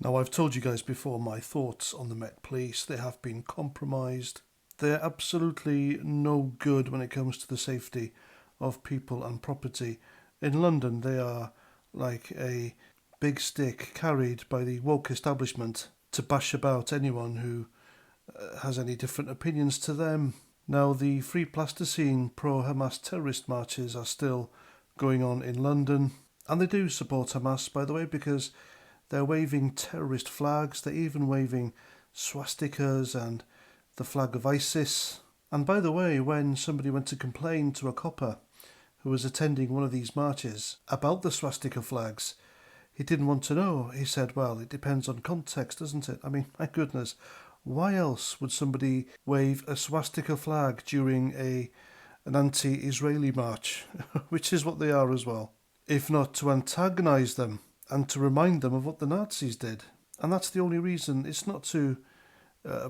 Now, I've told you guys before my thoughts on the Met Police. They have been compromised. They're absolutely no good when it comes to the safety of people and property. In London, they are like a big stick carried by the woke establishment to bash about anyone who has any different opinions to them. Now, the Free Plasticine pro-Hamas terrorist marches are still going on in London, and they do support Hamas, by the way, because they're waving terrorist flags. They're even waving swastikas and the flag of ISIS. And by the way, when somebody went to complain to a copper who was attending one of these marches about the swastika flags, he didn't want to know. He said, well, it depends on context, doesn't it? I mean, my goodness, why else would somebody wave a swastika flag during an anti-Israeli march, which is what they are as well, if not to antagonise them and to remind them of what the Nazis did? And that's the only reason. It's not to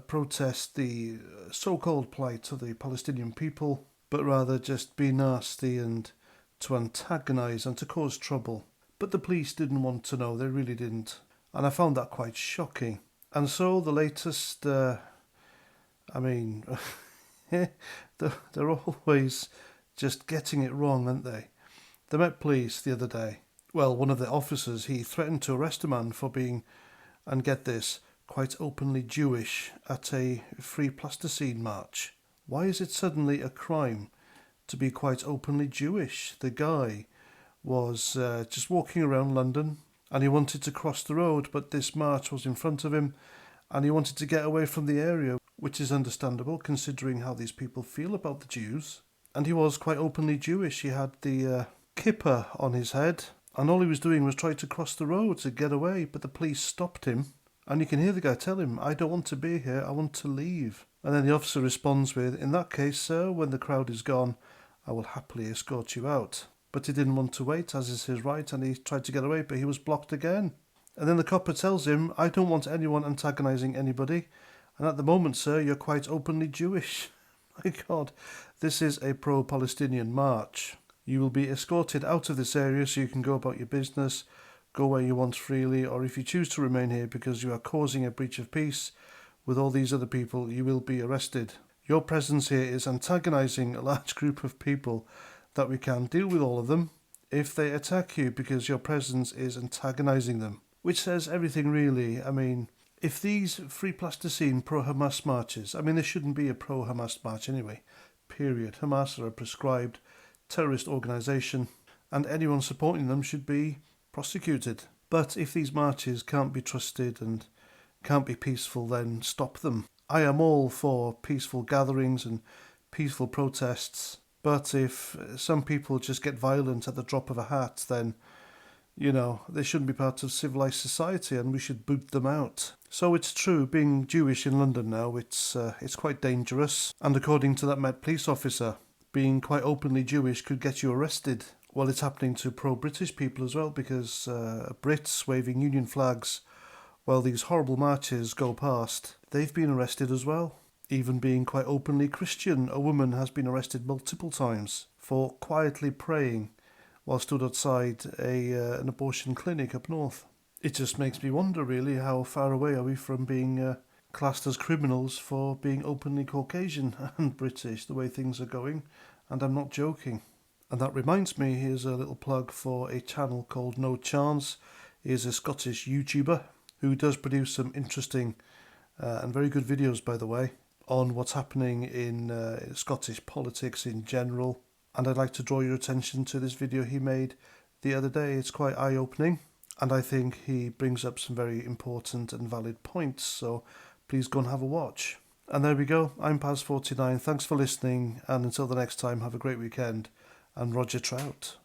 protest the so-called plight of the Palestinian people, but rather just be nasty and to antagonise and to cause trouble. But the police didn't want to know, they really didn't. And I found that quite shocking. And so the latest, they're always just getting it wrong, aren't they? The Met Police the other day, well, one of the officers, he threatened to arrest a man for being, and get this, quite openly Jewish at a Free Plasticine march. Why is it suddenly a crime to be quite openly Jewish? The guy was just walking around London and he wanted to cross the road, but this march was in front of him and he wanted to get away from the area, which is understandable considering how these people feel about the Jews. And he was quite openly Jewish. He had the kippah on his head, and all he was doing was trying to cross the road to get away, but the police stopped him. And you can hear the guy tell him, I don't want to be here, I want to leave. And then the officer responds with, in that case, sir, when the crowd is gone, I will happily escort you out. But he didn't want to wait, as is his right, and he tried to get away, but he was blocked again. And then the copper tells him, I don't want anyone antagonising anybody, and at the moment, sir, you're quite openly Jewish. My God, this is a pro-Palestinian march. You will be escorted out of this area so you can go about your business, go where you want freely, or if you choose to remain here because you are causing a breach of peace with all these other people, you will be arrested. Your presence here is antagonising a large group of people that we can deal with all of them if they attack you because your presence is antagonising them. Which says everything really. I mean, if these Free Plasticine pro-Hamas marches, I mean, there shouldn't be a pro-Hamas march anyway, period. Hamas are a prescribed terrorist organisation and anyone supporting them should be prosecuted. But if these marches can't be trusted and can't be peaceful, then stop them. I am all for peaceful gatherings and peaceful protests, but if some people just get violent at the drop of a hat, then, you know, they shouldn't be part of civilised society and we should boot them out. So it's true, being Jewish in London now, it's quite dangerous. And according to that Met Police officer, being quite openly Jewish could get you arrested. Well, it's happening to pro-British people as well, because Brits waving Union flags while these horrible marches go past, they've been arrested as well. Even being quite openly Christian, a woman has been arrested multiple times for quietly praying while stood outside an abortion clinic up north. It just makes me wonder, really, how far away are we from being classed as criminals for being openly Caucasian and British, the way things are going, and I'm not joking. And that reminds me, here's a little plug for a channel called No Chance. He is a Scottish YouTuber who does produce some interesting and very good videos, by the way, on what's happening in Scottish politics in general. And I'd like to draw your attention to this video he made the other day. It's quite eye-opening, and I think he brings up some very important and valid points, so please go and have a watch. And there we go, I'm Paz49, thanks for listening, and until the next time, have a great weekend, and Roger Trout.